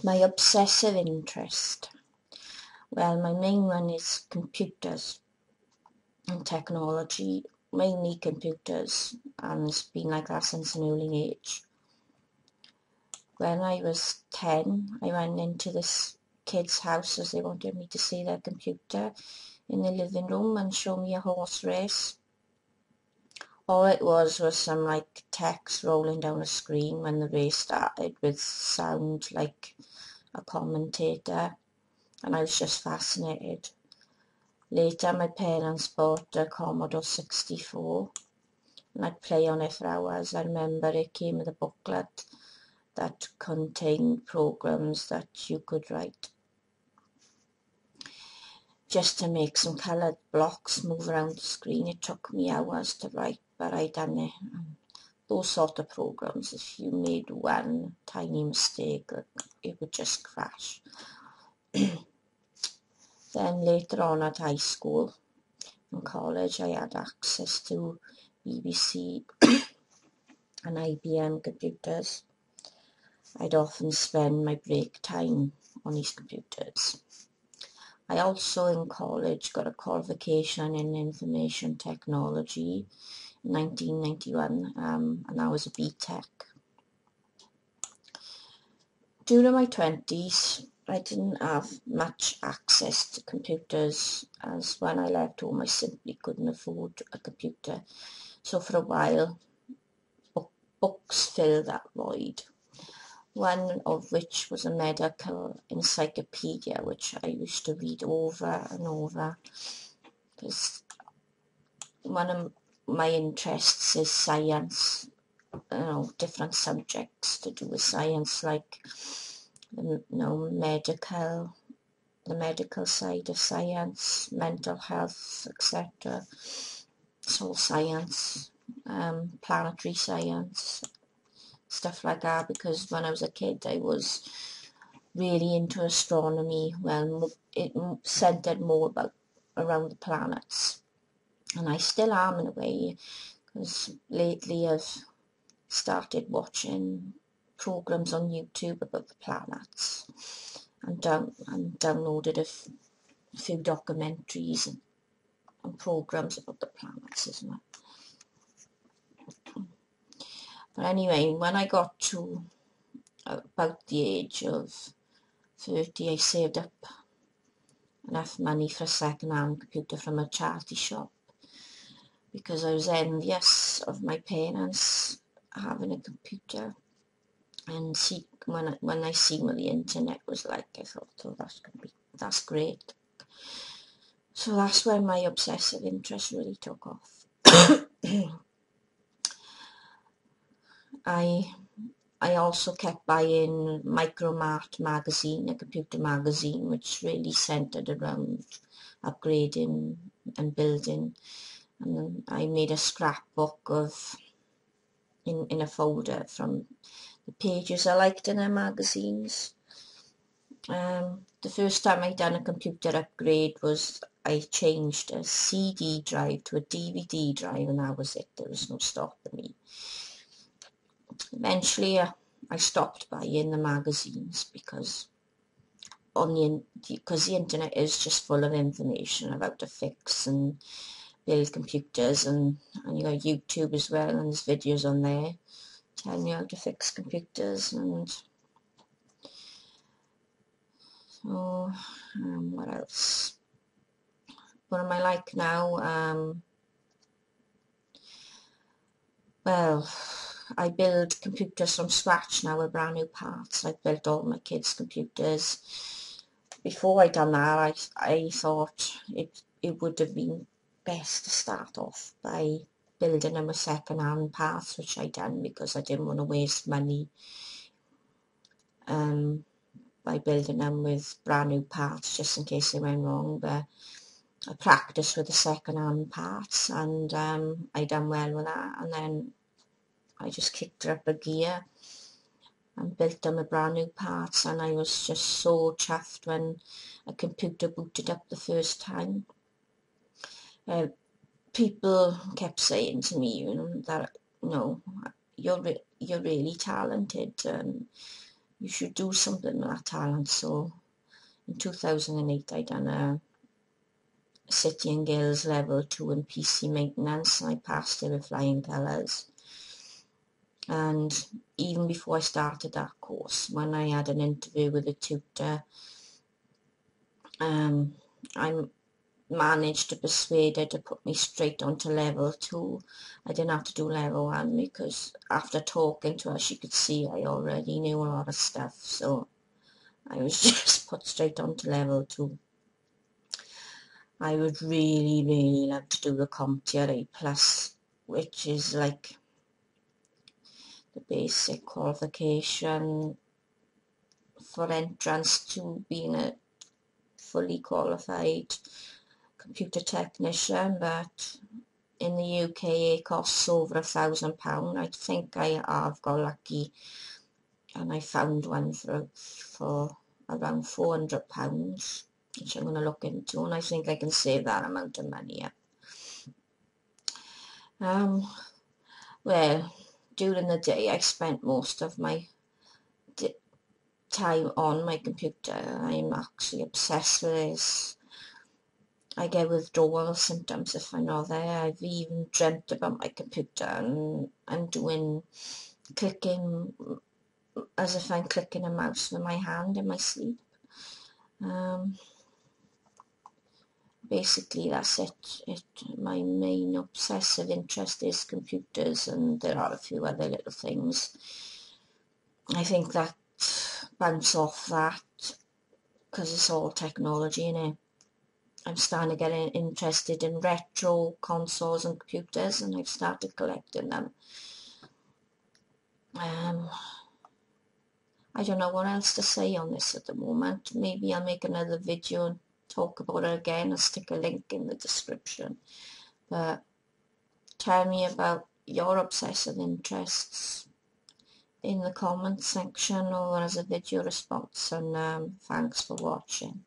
My obsessive interest. Well, my main one is computers and technology, mainly computers, and it's been like that since an early age. When I was 10, I went into this kid's house as they wanted me to see their computer in the living room and show me a horse race. All it was some like text rolling down a screen when the race started with sound like a commentator, and I was just fascinated. Later my parents bought a Commodore 64 and I'd play on it for hours. I remember it came with a booklet that contained programs that you could write just to make some coloured blocks move around the screen. It took me hours to write, but I done it. Those sort of programs, if you made one tiny mistake, it would just crash. Then later on at high school and college, I had access to BBC and IBM computers. I'd often spend my break time on these computers. I also in college got a qualification in information technology in 1991, and I was a BTEC. During my 20s, I didn't have much access to computers, as when I left home I simply couldn't afford a computer. So for a while, books filled that void. One of which was a medical encyclopedia, which I used to read over and over, because one of my interests is science, different subjects to do with science, like the medical side of science, mental health, etc. Soul science, planetary science, stuff like that, because when I was a kid I was really into astronomy. Well, it centered more around the planets, and I still am in a way, because lately I've started watching programs on YouTube about the planets, and downloaded a few documentaries and programs about the planets, isn't it? But anyway, when I got to about the age of 30, I saved up enough money for a second-hand computer from a charity shop, because I was envious of my parents having a computer, and when I seen what the internet was like, I thought, oh, that's great. So that's when my obsessive interest really took off. I also kept buying Micromart magazine, a computer magazine, which really centered around upgrading and building. And then I made a scrapbook in a folder from the pages I liked in their magazines. The first time I done a computer upgrade was I changed a CD drive to a DVD drive, and that was it. There was no stopping me. Eventually I stopped buying the magazines, because the internet is just full of information about how to fix and build computers, and you got YouTube as well, and there's videos on there telling you how to fix computers. And so what else? What am I like now? Well, I build computers from scratch now with brand new parts. I've built all my kids' computers. Before I done that, I thought it would have been best to start off by building them with second-hand parts, which I done because I didn't want to waste money by building them with brand new parts just in case they went wrong. But I practiced with the second-hand parts, and I done well with that, and then I just kicked up a gear and built them with brand new parts, and I was just so chuffed when a computer booted up the first time. People kept saying to me, that you're really talented, you should do something with that talent. So in 2008 I done a City and Guilds level 2 in PC maintenance, and I passed it with flying colours. And even before I started that course, when I had an interview with a tutor, I managed to persuade her to put me straight onto level 2. I didn't have to do level 1 because after talking to her she could see I already knew a lot of stuff, so I was just put straight onto level 2. I would really love to do the CompTIA A+, which is like the basic qualification for entrance to being a fully qualified computer technician, but in the UK it costs over £1,000. I think I have got lucky and I found one for around £400, which I'm going to look into, and I think I can save that amount of money. Well, during the day I spent most of my time on my computer. I'm actually obsessed with this. I get withdrawal symptoms if I'm not there. I've even dreamt about my computer and I'm clicking as if I'm clicking a mouse with my hand in my sleep. Basically that's it. My main obsessive interest is computers, and there are a few other little things. I think that bounce off that because it's all technology, innit? I'm starting to get interested in retro consoles and computers, and I've started collecting them. I don't know what else to say on this at the moment. Maybe I'll make another video and talk about it again. I'll stick a link in the description. But tell me about your obsessive interests in the comments section or as a video response, and thanks for watching.